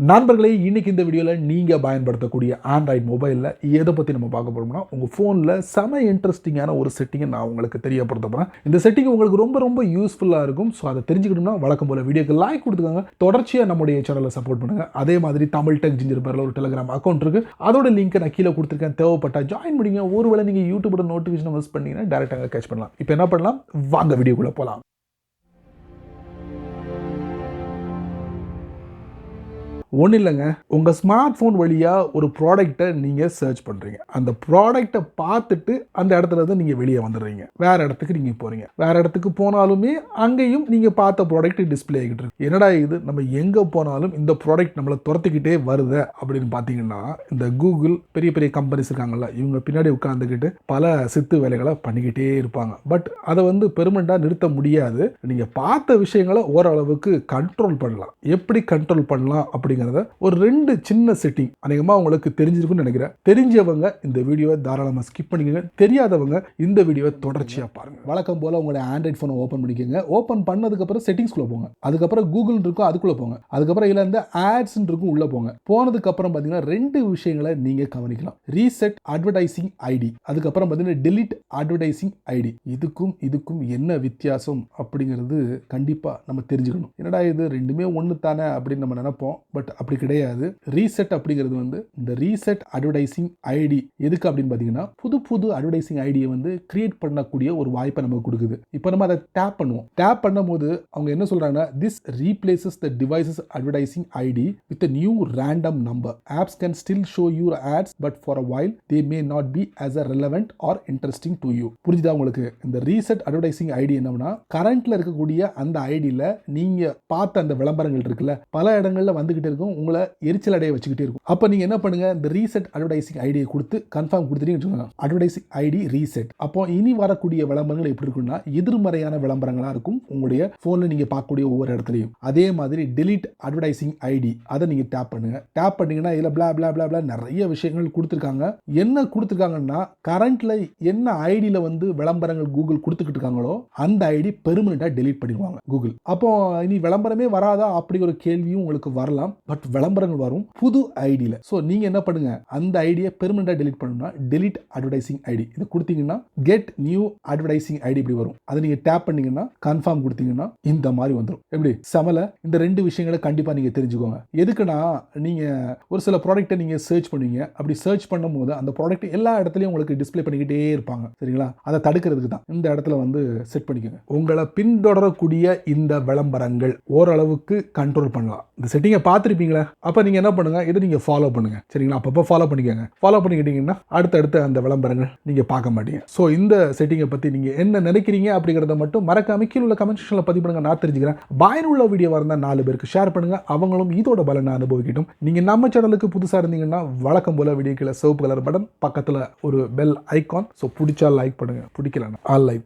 நண்பர்களே, இன்னைக்கு இந்த வீடியோவில் நீங்கள் பயன்படுத்தக்கூடிய ஆண்ட்ராய்டு மொபைலில் எதை பற்றி நம்ம பார்க்க போகிறோம்னா, உங்கள் ஃபோனில் செம இன்ட்ரெஸ்டிங்கான ஒரு செட்டிங்கை நான் உங்களுக்கு தெரியப்படுத்த போகிறேன். இந்த செட்டிங் உங்களுக்கு ரொம்ப ரொம்ப யூஸ்ஃபுல்லாக இருக்கும். ஸோ அதை தெரிஞ்சுக்கணும்னா வழக்கம் போல் வீடியோக்கு லைக் கொடுத்துக்காங்க. தொடர்ச்சியாக நம்முடைய சேனலை சப்போர்ட் பண்ணுங்கள். அதே மாதிரி தமிழ் டெக் ஜிஞ்சர் பேரில் ஒரு டெலிகிராம் அக்கௌண்ட் இருக்குது. அதோட லிங்க்கை நான் கீழே கொடுத்துருக்கேன். தேவைப்பட்டா ஜாயின் பண்ணிங்க. ஒருவேளை நீங்கள் யூடியூபோட நோட்டிஃபிகேஷன் மிஸ் பண்ணீங்கன்னா டேரெக்டாக கேட்ச் பண்ணலாம். இப்போ என்ன பண்ணலாம், வாங்க வீடியோக்குள்ளே போகலாம். ஒன்றும் இல்லைங்க, உங்கள் ஸ்மார்ட் ஃபோன் வழியாக ஒரு ப்ராடக்டை நீங்கள் சர்ச் பண்ணுறீங்க. அந்த ப்ராடக்டை பார்த்துட்டு அந்த இடத்துல இருந்து நீங்கள் வெளியே வந்துடுறீங்க. வேறு இடத்துக்கு நீங்கள் போகிறீங்க. வேறு இடத்துக்கு போனாலுமே அங்கேயும் நீங்கள் பார்த்த ப்ராடக்ட் டிஸ்பிளே ஆகிட்டு இருக்கு. என்னடா இது, நம்ம எங்கே போனாலும் இந்த ப்ராடக்ட் நம்மளை துரத்திக்கிட்டே வருது அப்படின்னு பார்த்தீங்கன்னா, இந்த கூகுள் பெரிய பெரிய கம்பெனிஸ் இருக்காங்கல்ல, இவங்க பின்னாடி உட்காந்துக்கிட்டு பல சித்து வேலைகளை பண்ணிக்கிட்டே இருப்பாங்க. பட் அதை பெர்மனெண்ட்டாக நிறுத்த முடியாது. நீங்கள் பார்த்த விஷயங்களை ஓரளவுக்கு கண்ட்ரோல் பண்ணலாம். எப்படி கண்ட்ரோல் பண்ணலாம் அப்படி ஒரு 2 சின்ன செட்டிங் அநேகமா உங்களுக்கு தெரிஞ்சிருக்கும்னு நினைக்கிறேன். தெரிஞ்சவங்க இந்த வீடியோவை தாராளமாக ஸ்கிப் பண்ணிக்கங்க. தெரியாதவங்க இந்த வீடியோவை தொடர்ச்சியா பாருங்க. வழக்கம் போல உங்களோட ஆண்ட்ராய்டு போனை ஓபன் பண்ணிக்கங்க. ஓபன் பண்ணதுக்கு அப்புறம் செட்டிங்ஸ்குள்ள போங்க. அதுக்கப்புறம் கூகுள் இருக்கும், அதுக்குள்ள போங்க. அதுக்கப்புறம் இல்ல இந்த ஆட்ஸ் இருக்கும், உள்ள போங்க. போனதுக்கு அப்புறம் பாத்தீங்கன்னா 2 விஷயங்களை நீங்க கவனிக்கலாம். ரீசெட் அட்வர்டைசிங் ஐடி, அதுக்கப்புறம் பாத்தீங்கன்னா டெலீட் அட்வர்டைசிங் ஐடி. இதுக்கும் என்ன வித்தியாசம் அப்படிங்கிறது கண்டிப்பா நம்ம தெரிஞ்சுக்கணும். என்னடா இது ரெண்டுமே ஒன்று தானே அப்படின்னு நம்ம நினைப்போம். பட் அப்படி கிடையாது. ரீசெட் அப்படிங்கிறது இந்த ரீசெட் அட்வர்டைசிங் ஐடி எதுக்கு அப்படின்னு பார்த்தீங்கன்னா, புது அட்வர்டைசிங் ஐடியை கிரியேட் பண்ணக்கூடிய ஒரு வாய்ப்பை நமக்கு கொடுக்குது. இப்போ நம்ம அதை டேப் பண்ணுவோம். டேப் பண்ணும்போது அவங்க என்ன சொல்றாங்கன்னா, this replaces the device's advertising ID with a new random number. Apps can still show your ads but for a while they may not be as a relevant or interesting to you. புரிஞ்சுதா உங்களுக்கு? இந்த reset advertising ID என்னன்னா, கரண்ட்ல இருக்கக்கூடிய அந்த ஐடியில நீங்க பார்த்த அந்த விளம்பரங்கள் இருக்குல்ல, பல இடங்கள்ல வந்துகிட்டு இருக்கும், உங்களை எரிச்சல் அடைய வச்சுக்கிட்டே இருக்கும். அப்ப நீங்க என்ன பண்ணுங்க, இந்த ரீசெட் அட்வர்டைசிங் ஐடியை கொடுத்து கன்ஃபார்ம் கொடுத்துட்டீங்க, அட்வர்டைசிங் ஐடி ரீசெட். அப்போ இனி வரக்கூடிய விளம்பரங்கள் எப்படி இருக்கும்னா, எதிர்மறையான விளம்பரங்களா இருக்கும். உங்களுடைய போன்ல நீங்க பார்க்கக்கூடிய ஒவ்வொரு இடத்துலையும். அதே மாதிரி டெலீட் அட்வர்டைசிங் ஐடி, அதை நீங்க டேப் பண்ணுங்க. டேப் பண்ணீங்கன்னா இதுல பிளா பிளா பிளா பிளா நிறைய விஷயங்கள் கொடுத்துருக்காங்க. என்ன கொடுத்துருக்காங்கன்னா, கரண்ட்ல என்ன ஐடியில விளம்பரங்கள் கூகுள் கொடுத்துக்கிட்டு இருக்காங்களோ அந்த ஐடி பெர்மனெண்டா டெலீட் பண்ணிடுவாங்க கூகுள். அப்போ இனி விளம்பரமே வராதா அப்படி ஒரு கேள்வியும் உங்களுக்கு வரலாம். பட் விளம்பரங்கள் வரும் புது ஐடியில. சோ நீங்க என்ன பண்ணுங்க, அந்த ஐடியை பெர்மனெண்டா டெலீட் பண்ணனும்னா டெலீட் அட்வர்டைசிங் ஐடி இது கொடுத்தீங்கன்னா கெட் நியூ அட்வர்டைசிங் ஐடி இப்படி வரும். அதை நீங்க டேப் பண்ணீங்கன்னா கன்ஃபார்ம் கொடுத்தீங்கன்னா இந்த மாதிரி வந்துடும். எப்படி சமல? இந்த 2 விஷயங்களை கண்டிப்பா நீங்க தெரிஞ்சுக்கோங்க. எதுக்குன்னா, நீங்க ஒரு சில ப்ராடக்ட்டை நீங்க சர்ச் பண்ணுவீங்க. அப்படி சர்ச் பண்ணும்போது அந்த ப்ராடக்ட் எல்லா இடத்துலயும் உங்களுக்கு டிஸ்ப்ளே பண்ணிக்கிட்டே இருப்பாங்க. சரிங்களா? அதை தடுக்கிறதுக்கு தான் இந்த இடத்துல செட் பண்ணிக்கோங்க. உங்களை பின்தொடரக்கூடிய இந்த விளம்பரங்கள் ஓரளவுக்கு கண்ட்ரோல் பண்ணலாம். இந்த செட்டிங்கை பார்த்துருப்பீங்களா? அப்போ நீங்கள் என்ன பண்ணுங்க, இதை நீங்கள் ஃபாலோ பண்ணுங்க. சரிங்களா? அப்பப்போ ஃபாலோ பண்ணிக்கோங்க. ஃபாலோ பண்ணிக்கிட்டீங்கன்னா அடுத்தடுத்து அந்த விளம்பரங்கள் நீங்கள் பார்க்க மாட்டீங்க. ஸோ இந்த செட்டிங்கை பற்றி நீங்கள் என்ன நினைக்கிறீங்க அப்படிங்கிறத மட்டும் மறக்காம கீழே உள்ள கமெண்ட் செக்ஷனில் பதிவு பண்ணுங்க. நான் தெரிஞ்சுக்கிறேன். பயனுள்ள வீடியோவாக இருந்தால் 4 பேருக்கு ஷேர் பண்ணுங்க. அவங்களும் இதோட பலனை அனுபவிக்கட்டும். நீங்கள் நம்ம சேனலுக்கு புதுசாக இருந்தீங்கன்னா வழக்கம் போல வீடியோ கீழே சிவப்பு கலர் பட்டன், பக்கத்தில் ஒரு பெல் ஐகான். ஸோ பிடிச்சா லைக் பண்ணுங்க, பிடிக்கலன்னா ஆல் லைக்.